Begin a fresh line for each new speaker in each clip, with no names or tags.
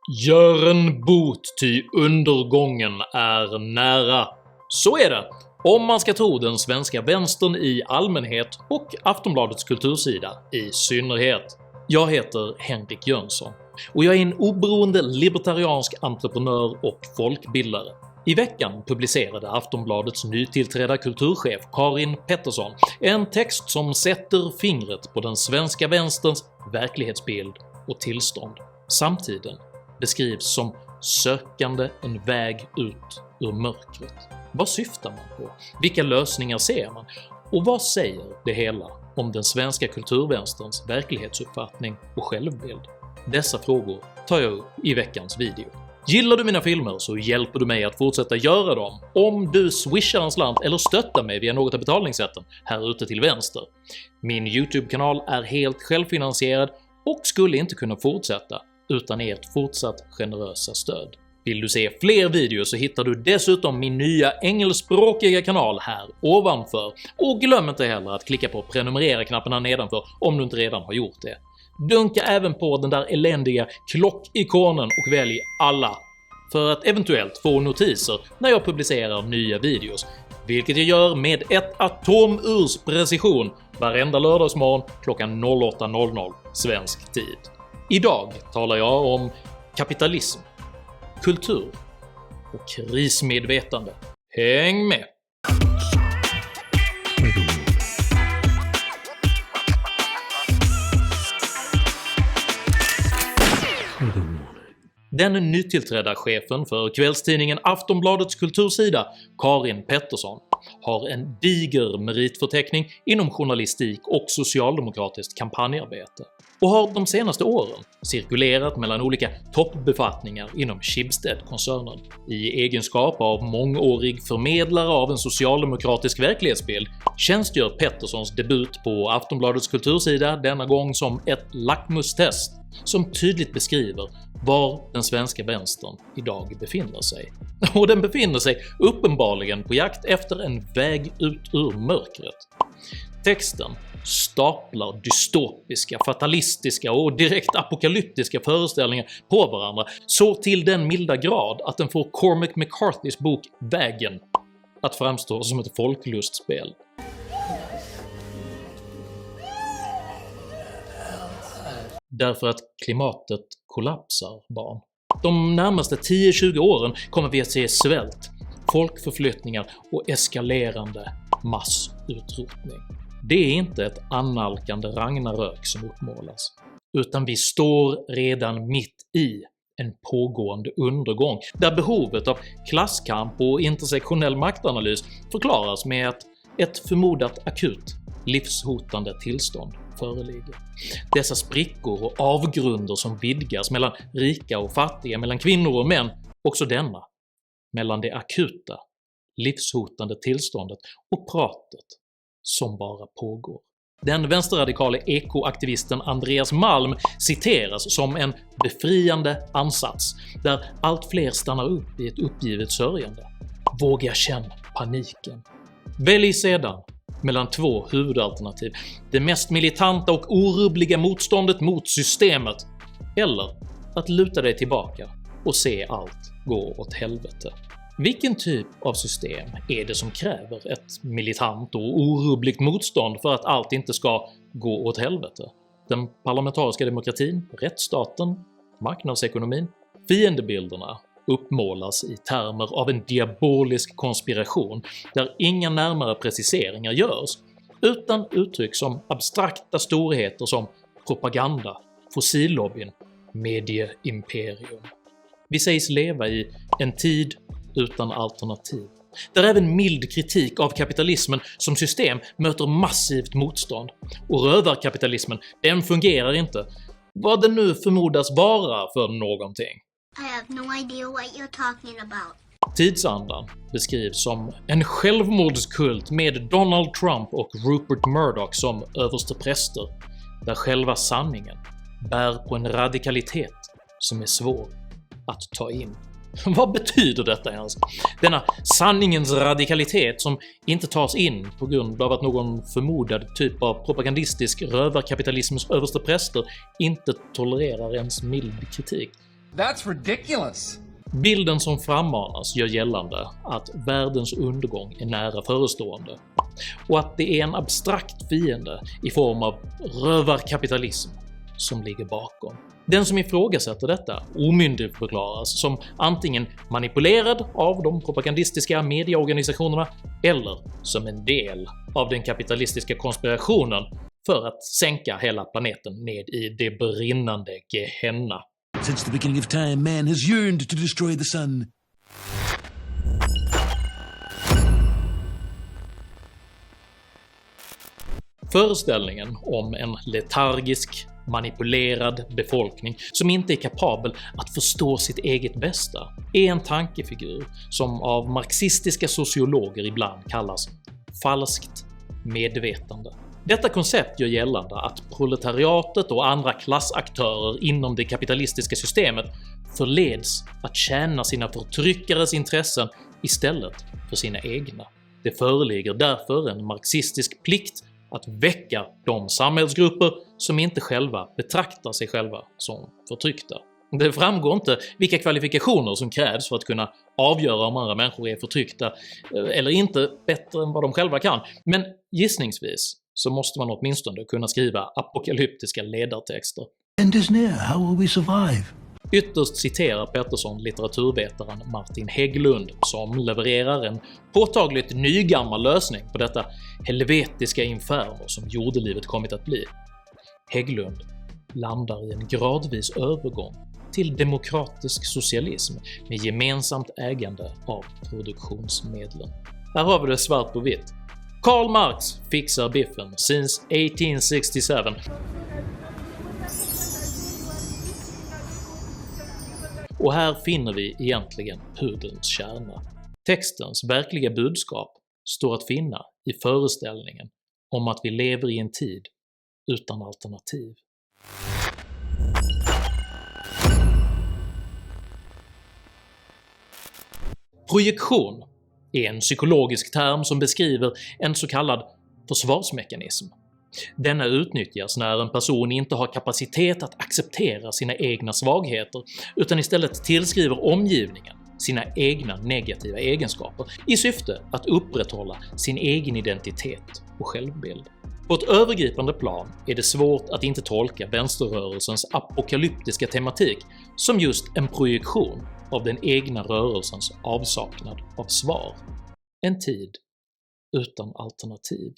Gör en bot, ty undergången är nära. Så är det, om man ska tro den svenska vänstern i allmänhet och Aftonbladets kultursida i synnerhet. Jag heter Henrik Jönsson, och jag är en oberoende libertariansk entreprenör och folkbildare. I veckan publicerade Aftonbladets nytillträdda kulturchef Karin Pettersson en text som sätter fingret på den svenska vänsterns verklighetsbild och tillstånd. Samtiden beskrivs som sökande en väg ut ur mörkret. Vad syftar man på? Vilka lösningar ser man? Och vad säger det hela om den svenska kulturvänsterns verklighetsuppfattning och självbild? Dessa frågor tar jag upp i veckans video. Gillar du mina filmer så hjälper du mig att fortsätta göra dem om du swishar en slant eller stöttar mig via något av betalningssätten här ute till vänster. Min YouTube-kanal är helt självfinansierad och skulle inte kunna fortsätta utan ert fortsatt generösa stöd. Vill du se fler videos så hittar du dessutom min nya engelskspråkiga kanal här ovanför, och glöm inte heller att klicka på prenumerera-knappen här nedanför om du inte redan har gjort det. Dunka även på den där eländiga klockikonen och välj alla för att eventuellt få notiser när jag publicerar nya videos, vilket jag gör med ett atomurs precision varenda lördagsmorgon klockan 08:00 svensk tid. Idag talar jag om kapitalism, kultur och krismedvetande. Häng med! Den nytillträdda chefen för kvällstidningen Aftonbladets kultursida, Karin Pettersson, har en diger meritförteckning inom journalistik och socialdemokratiskt kampanjarbete och har de senaste åren cirkulerat mellan olika toppbefattningar inom Schibsted-koncernen. I egenskap av mångårig förmedlare av en socialdemokratisk verklighetsbild tjänstgör Petterssons debut på Aftonbladets kultursida denna gång som ett lackmustest som tydligt beskriver var den svenska vänstern idag befinner sig. Och den befinner sig uppenbarligen på jakt efter en väg ut ur mörkret. Texten staplar dystopiska, fatalistiska och direkt apokalyptiska föreställningar på varandra så till den milda grad att den får Cormac McCarthys bok Vägen att framstå som ett folklustspel. Därför att klimatet kollapsar, barn. De närmaste 10-20 åren kommer vi att se svält, folkförflyttningar och eskalerande massutrotning. Det är inte ett annalkande Ragnarök som uppmålas, utan vi står redan mitt i en pågående undergång där behovet av klasskamp och intersektionell maktanalys förklaras med att ett förmodat akut livshotande tillstånd föreligger. Dessa sprickor och avgrunder som vidgas mellan rika och fattiga, mellan kvinnor och män, också denna, mellan det akuta, livshotande tillståndet och pratet som bara pågår. Den vänsterradikale ekoaktivisten Andreas Malm citeras som en befriande ansats där allt fler stannar upp i ett uppgivet sörjande. Våga känna paniken. Välj sedan mellan två huvudalternativ, det mest militanta och orubbliga motståndet mot systemet, eller att luta dig tillbaka och se allt gå åt helvete. Vilken typ av system är det som kräver ett militant och orubbligt motstånd för att allt inte ska gå åt helvete? Den parlamentariska demokratin, rättsstaten, marknadsekonomin? Fiendebilderna uppmålas i termer av en diabolisk konspiration där inga närmare preciseringar görs, utan uttryck som abstrakta storheter som propaganda, fossillobbyn, medieimperium. Vi sägs leva i en tid utan alternativ, där även mild kritik av kapitalismen som system möter massivt motstånd, och rövarkapitalismen, den fungerar inte, vad den nu förmodas vara för någonting.
I have no idea what you're talking about.
Tidsandan beskrivs som en självmordskult med Donald Trump och Rupert Murdoch som överstepräster, där själva sanningen bär på en radikalitet som är svår att ta in. Vad betyder detta ens? Denna sanningens radikalitet som inte tas in på grund av att någon förmodad typ av propagandistisk rövarkapitalisms överstepräster inte tolererar ens mild kritik.
That's ridiculous.
Bilden som frammanas gör gällande att världens undergång är nära förestående och att det är en abstrakt fiende i form av rövarkapitalism som ligger bakom. Den som ifrågasätter detta omyndigförklaras som antingen manipulerad av de propagandistiska medieorganisationerna eller som en del av den kapitalistiska konspirationen för att sänka hela planeten ned i det brinnande Gehenna.
Since the beginning of time, man has yearned to destroy the sun.
Föreställningen om en letargisk, manipulerad befolkning som inte är kapabel att förstå sitt eget bästa är en tankefigur som av marxistiska sociologer ibland kallas falskt medvetande. Detta koncept gör gällande att proletariatet och andra klassaktörer inom det kapitalistiska systemet förleds att tjäna sina förtryckares intressen istället för sina egna. Det föreligger därför en marxistisk plikt att väcka de samhällsgrupper som inte själva betraktar sig själva som förtryckta. Det framgår inte vilka kvalifikationer som krävs för att kunna avgöra om andra människor är förtryckta eller inte bättre än vad de själva kan, men gissningsvis så måste man åtminstone kunna skriva apokalyptiska ledartexter.
End is near, how will we survive?
Ytterst citerar Pettersson litteraturvetaren Martin Hägglund som levererar en påtagligt nygammal lösning på detta helvetiska inferno som jordelivet kommit att bli. Hägglund landar i en gradvis övergång till demokratisk socialism med gemensamt ägande av produktionsmedlen. Här har vi det svart på vitt. Karl Marx fixar biffen since 1867. Och här finner vi egentligen pudelns kärna. Textens verkliga budskap står att finna i föreställningen om att vi lever i en tid utan alternativ. Projektion är en psykologisk term som beskriver en så kallad försvarsmekanism. Denna utnyttjas när en person inte har kapacitet att acceptera sina egna svagheter utan istället tillskriver omgivningen sina egna negativa egenskaper i syfte att upprätthålla sin egen identitet och självbild. På ett övergripande plan är det svårt att inte tolka vänsterrörelsens apokalyptiska tematik som just en projektion av den egna rörelsens avsaknad av svar. En tid utan alternativ.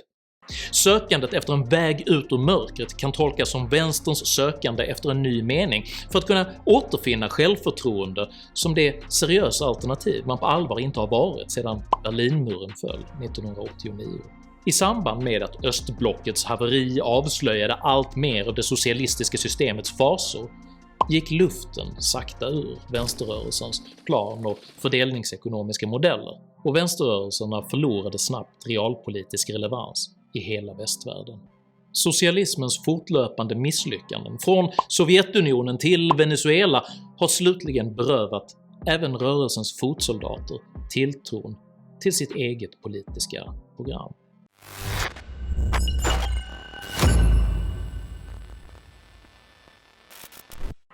Sökandet efter en väg ut ur mörkret kan tolkas som vänsterns sökande efter en ny mening för att kunna återfinna självförtroende som det seriösa alternativ man på allvar inte har varit sedan Berlinmuren föll 1989. I samband med att östblockets haveri avslöjade allt mer av det socialistiska systemets fasor gick luften sakta ur vänsterrörelsens plan- och fördelningsekonomiska modeller, och vänsterrörelserna förlorade snabbt realpolitisk relevans i hela västvärlden. Socialismens fortlöpande misslyckanden, från Sovjetunionen till Venezuela, har slutligen berövat även rörelsens fotsoldater tilltron till sitt eget politiska program.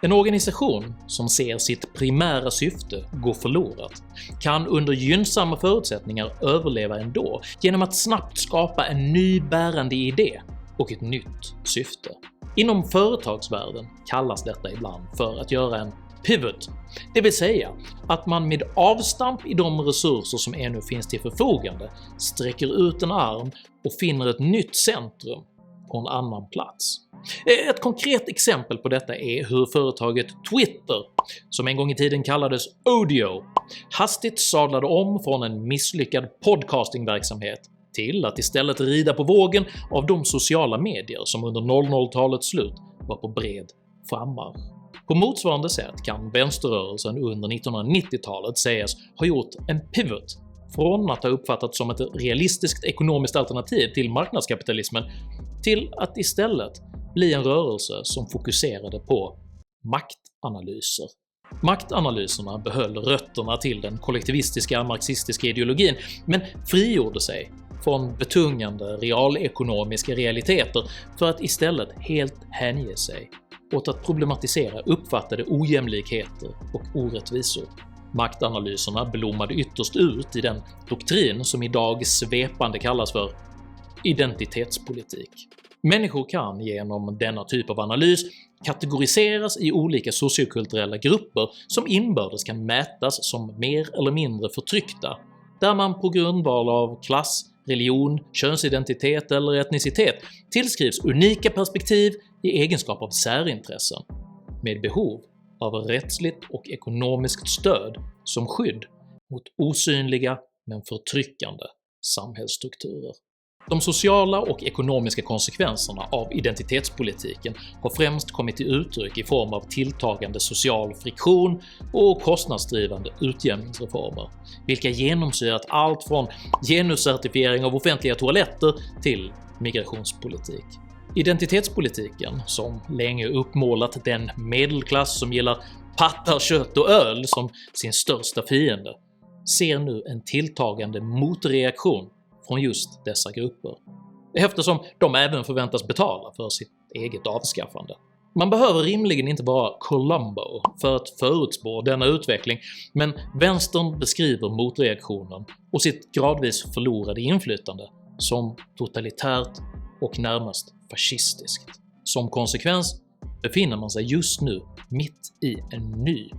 En organisation som ser sitt primära syfte gå förlorat kan under gynnsamma förutsättningar överleva ändå genom att snabbt skapa en ny bärande idé och ett nytt syfte. Inom företagsvärlden kallas detta ibland för att göra en pivot, det vill säga att man med avstamp i de resurser som ännu finns till förfogande sträcker ut en arm och finner ett nytt centrum på en annan plats. Ett konkret exempel på detta är hur företaget Twitter, som en gång i tiden kallades Odeo, hastigt sadlade om från en misslyckad podcastingverksamhet till att istället rida på vågen av de sociala medier som under 00-talets slut var på bred frammarsch. På motsvarande sätt kan vänsterrörelsen under 1990-talet sägas ha gjort en pivot från att ha uppfattats som ett realistiskt ekonomiskt alternativ till marknadskapitalismen till att istället bli en rörelse som fokuserade på maktanalyser. Maktanalyserna behöll rötterna till den kollektivistiska marxistiska ideologin men frigjorde sig från betungande realekonomiska realiteter för att istället helt hänge sig åt att problematisera uppfattade ojämlikheter och orättvisor. Maktanalyserna blommade ytterst ut i den doktrin som idag svepande kallas för identitetspolitik. Människor kan genom denna typ av analys kategoriseras i olika sociokulturella grupper som inbördes kan mätas som mer eller mindre förtryckta, där man på grundval av klass, religion, könsidentitet eller etnicitet tillskrivs unika perspektiv i egenskap av särintressen, med behov av rättsligt och ekonomiskt stöd som skydd mot osynliga men förtryckande samhällsstrukturer. De sociala och ekonomiska konsekvenserna av identitetspolitiken har främst kommit till uttryck i form av tilltagande social friktion och kostnadsdrivande utjämningsreformer, vilka genomsyrat allt från genuscertifiering av offentliga toaletter till migrationspolitik. Identitetspolitiken, som länge uppmålat den medelklass som gillar pattar, kött och öl som sin största fiende, ser nu en tilltagande motreaktion från just dessa grupper, eftersom de även förväntas betala för sitt eget avskaffande. Man behöver rimligen inte vara Columbo för att förutspå denna utveckling, men vänstern beskriver motreaktionen och sitt gradvis förlorade inflytande som totalitärt och närmast fascistiskt. Som konsekvens befinner man sig just nu mitt i en ny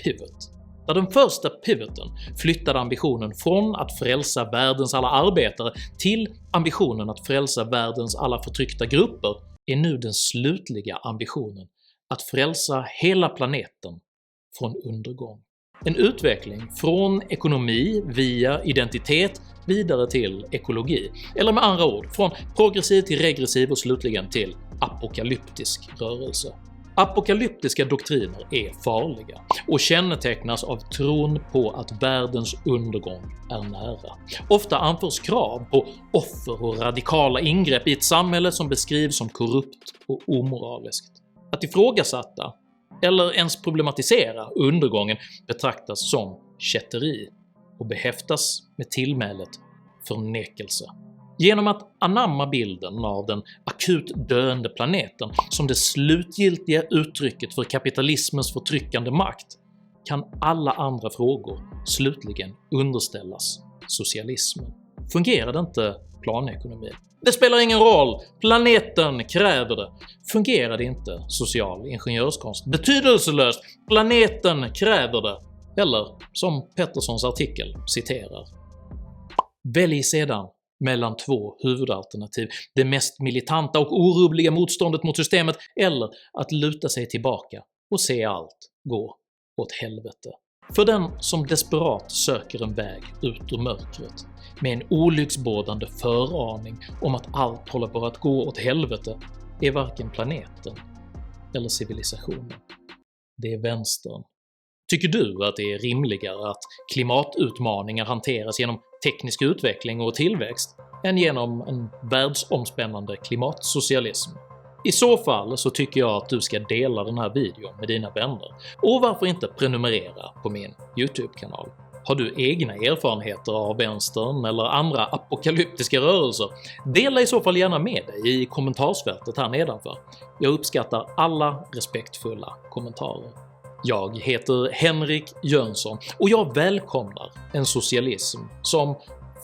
pivot, där den första pivoten flyttade ambitionen från att frälsa världens alla arbetare till ambitionen att frälsa världens alla förtryckta grupper, är nu den slutliga ambitionen att frälsa hela planeten från undergång. En utveckling från ekonomi via identitet vidare till ekologi, eller med andra ord från progressiv till regressiv och slutligen till apokalyptisk rörelse. Apokalyptiska doktriner är farliga och kännetecknas av tron på att världens undergång är nära. Ofta anförs krav på offer och radikala ingrepp i ett samhälle som beskrivs som korrupt och omoraliskt. Att ifrågasätta eller ens problematisera undergången betraktas som kätteri och behäftas med tillmälet förnekelse. Genom att anamma bilden av den akut döende planeten som det slutgiltiga uttrycket för kapitalismens förtryckande makt kan alla andra frågor slutligen underställas socialismen. Fungerar inte planekonomin? Det spelar ingen roll, planeten kräver det. Fungerar det inte social ingenjörskonst? Betydelselöst, planeten kräver det. Eller som Petterssons artikel citerar: “Välj sedan mellan två huvudalternativ, det mest militanta och orubbliga motståndet mot systemet eller att luta sig tillbaka och se allt gå åt helvete. För den som desperat söker en väg ut ur mörkret med en olycksbådande föraning om att allt håller på att gå åt helvete är varken planeten eller civilisationen. Det är vänstern. Tycker du att det är rimligare att klimatutmaningar hanteras genom teknisk utveckling och tillväxt än genom en världsomspännande klimatsocialism? I så fall så tycker jag att du ska dela den här videon med dina vänner, och varför inte prenumerera på min YouTube-kanal. Har du egna erfarenheter av vänstern eller andra apokalyptiska rörelser? Dela i så fall gärna med dig i kommentarsfältet här nedanför. Jag uppskattar alla respektfulla kommentarer. Jag heter Henrik Jönsson och jag välkomnar en socialism som,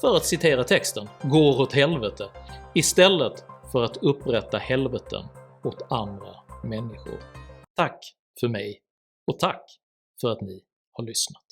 för att citera texten, går åt helvete istället för att upprätta helveten åt andra människor. Tack för mig och tack för att ni har lyssnat.